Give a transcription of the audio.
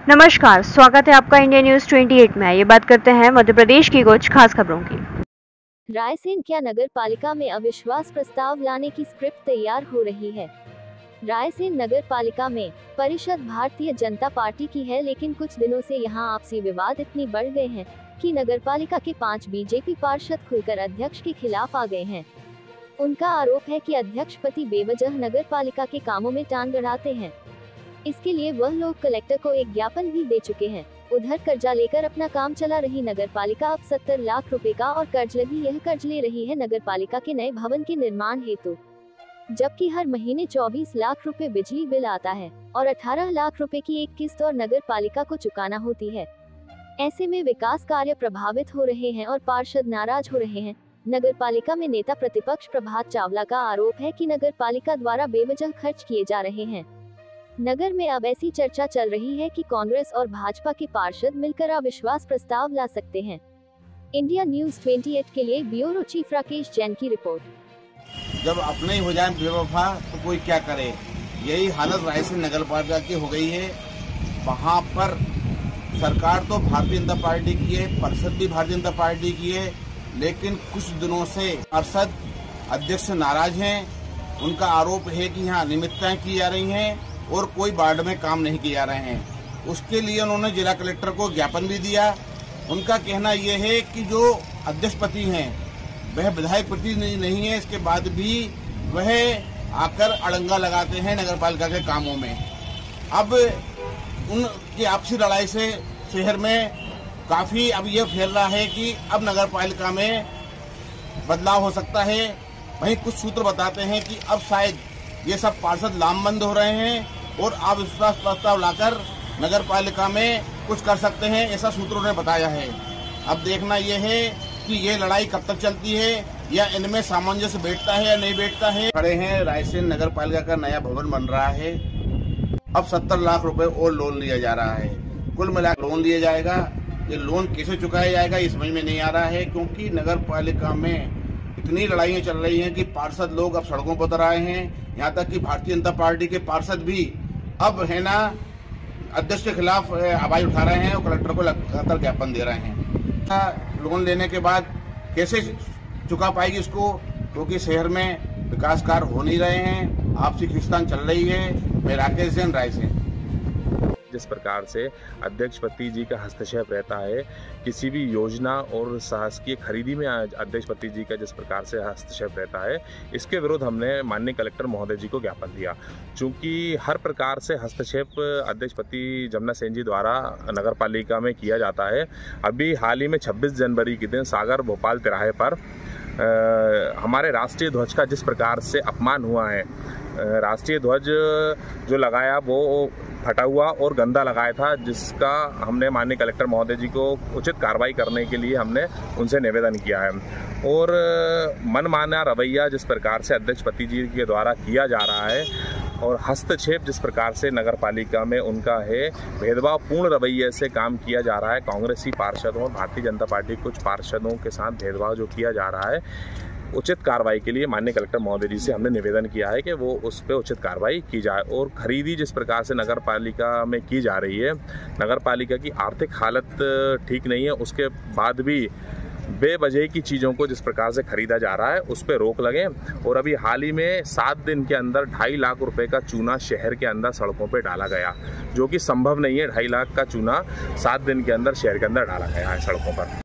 नमस्कार, स्वागत है आपका इंडिया न्यूज 28 में। ये बात करते हैं मध्य प्रदेश की कुछ खास खबरों की। रायसेन क्या नगर पालिका में अविश्वास प्रस्ताव लाने की स्क्रिप्ट तैयार हो रही है। रायसेन नगर पालिका में परिषद भारतीय जनता पार्टी की है, लेकिन कुछ दिनों से यहां आपसी विवाद इतनी बढ़ गए हैं कि नगर पालिका के 5 बीजेपी पार्षद खुलकर अध्यक्ष के खिलाफ आ गए हैं। उनका आरोप है कि अध्यक्ष पति बेवजह नगर पालिका के कामों में टांग अड़ाते हैं। इसके लिए वह लोग कलेक्टर को एक ज्ञापन भी दे चुके हैं। उधर कर्जा लेकर अपना काम चला रही नगर पालिका अब 70 लाख रुपए का और कर्ज ले रही है नगर पालिका के नए भवन के निर्माण हेतु, जबकि हर महीने 24 लाख रुपए बिजली बिल आता है और 18 लाख रुपए की एक किस्त और नगर पालिका को चुकाना होती है। ऐसे में विकास कार्य प्रभावित हो रहे हैं और पार्षद नाराज हो रहे हैं। नगर पालिका में नेता प्रतिपक्ष प्रभात चावला का आरोप है कि नगर पालिका द्वारा बेवजह खर्च किए जा रहे हैं। नगर में अब ऐसी चर्चा चल रही है कि कांग्रेस और भाजपा के पार्षद मिलकर अविश्वास प्रस्ताव ला सकते हैं। इंडिया न्यूज 28 के लिए ब्यूरो चीफ राकेश जैन की रिपोर्ट। जब अपने ही हो जाए बेवफा तो कोई क्या करे, यही हालत रायसेन नगर पालिका की हो गई है। वहाँ पर सरकार तो भारतीय जनता पार्टी की है, परिषद भी भारतीय जनता पार्टी की है, लेकिन कुछ दिनों से पार्षद अध्यक्ष नाराज हैं। उनका आरोप है कि यहाँ अनियमितताएं की जा रही हैं और कोई वार्ड में काम नहीं किए जा रहे हैं। उसके लिए उन्होंने जिला कलेक्टर को ज्ञापन भी दिया। उनका कहना यह है कि जो अध्यक्षपति हैं वह विधायक प्रतिनिधि नहीं है, इसके बाद भी वह आकर अड़ंगा लगाते हैं नगर पालिका के कामों में। अब उनकी आपसी लड़ाई से शहर में काफी अब यह फैल रहा है कि अब नगर पालिका में बदलाव हो सकता है। वहीं कुछ सूत्र बताते हैं कि अब शायद ये सब पार्षद लामबंद हो रहे हैं और अविश्वास प्रस्ताव लाकर नगर पालिका में कुछ कर सकते हैं, ऐसा सूत्रों ने बताया है। अब देखना यह है कि ये लड़ाई कब तक चलती है या इनमें सामंजस्य बैठता है या नहीं बैठता है। खड़े हैं, रायसेन नगर पालिका का नया भवन बन रहा है। अब 70 लाख रुपए और लोन लिया जा रहा है। कुल मिलाकर लोन लिया जाएगा। ये लोन कैसे चुकाया जाएगा ये समझ में नहीं आ रहा है, क्योंकि नगर पालिका में इतनी लड़ाइयाँ चल रही हैं कि पार्षद लोग अब सड़कों पर उतर आए हैं। यहाँ तक कि भारतीय जनता पार्टी के पार्षद भी अब है ना अध्यक्ष के खिलाफ आवाज उठा रहे हैं और कलेक्टर को लगातार ज्ञापन दे रहे हैं। लोन लेने के बाद कैसे चुका पाएगी इसको, क्योंकि शहर में विकास कार्य हो नहीं रहे हैं, आपसी खींचतान चल रही है। मैं राकेश जैन, रायसेन। जिस प्रकार से अध्यक्षपति जी का हस्तक्षेप रहता है किसी भी योजना और शासकीय खरीदी में, अध्यक्षपति जी का जिस प्रकार से हस्तक्षेप रहता है, इसके विरुद्ध हमने माननीय कलेक्टर महोदय जी को ज्ञापन दिया। चूंकि हर प्रकार से हस्तक्षेप अध्यक्षपति जमुना सेन जी द्वारा नगर पालिका में किया जाता है। अभी हाल ही में 26 जनवरी के दिन सागर भोपाल तिराहे पर हमारे राष्ट्रीय ध्वज का जिस प्रकार से अपमान हुआ है, राष्ट्रीय ध्वज जो लगाया वो फटा हुआ और गंदा लगाया था, जिसका हमने माननीय कलेक्टर महोदय जी को उचित कार्रवाई करने के लिए हमने उनसे निवेदन किया है। और मनमाना रवैया जिस प्रकार से अध्यक्षपति जी के द्वारा किया जा रहा है और हस्तक्षेप जिस प्रकार से नगर पालिका में उनका है, भेदभावपूर्ण रवैये से काम किया जा रहा है। कांग्रेसी पार्षदों और भारतीय जनता पार्टी कुछ पार्षदों के साथ भेदभाव जो किया जा रहा है, उचित कार्रवाई के लिए माननीय कलेक्टर महोदय जी से हमने निवेदन किया है कि वो उस पर उचित कार्रवाई की जाए। और खरीदी जिस प्रकार से नगर पालिका में की जा रही है, नगर पालिका की आर्थिक हालत ठीक नहीं है, उसके बाद भी बेवजह की चीज़ों को जिस प्रकार से खरीदा जा रहा है उस पर रोक लगे। और अभी हाल ही में 7 दिन के अंदर 2.5 लाख रुपए का चूना शहर के अंदर सड़कों पे डाला गया, जो कि संभव नहीं है। 2.5 लाख का चूना 7 दिन के अंदर शहर के अंदर डाला गया है सड़कों पर।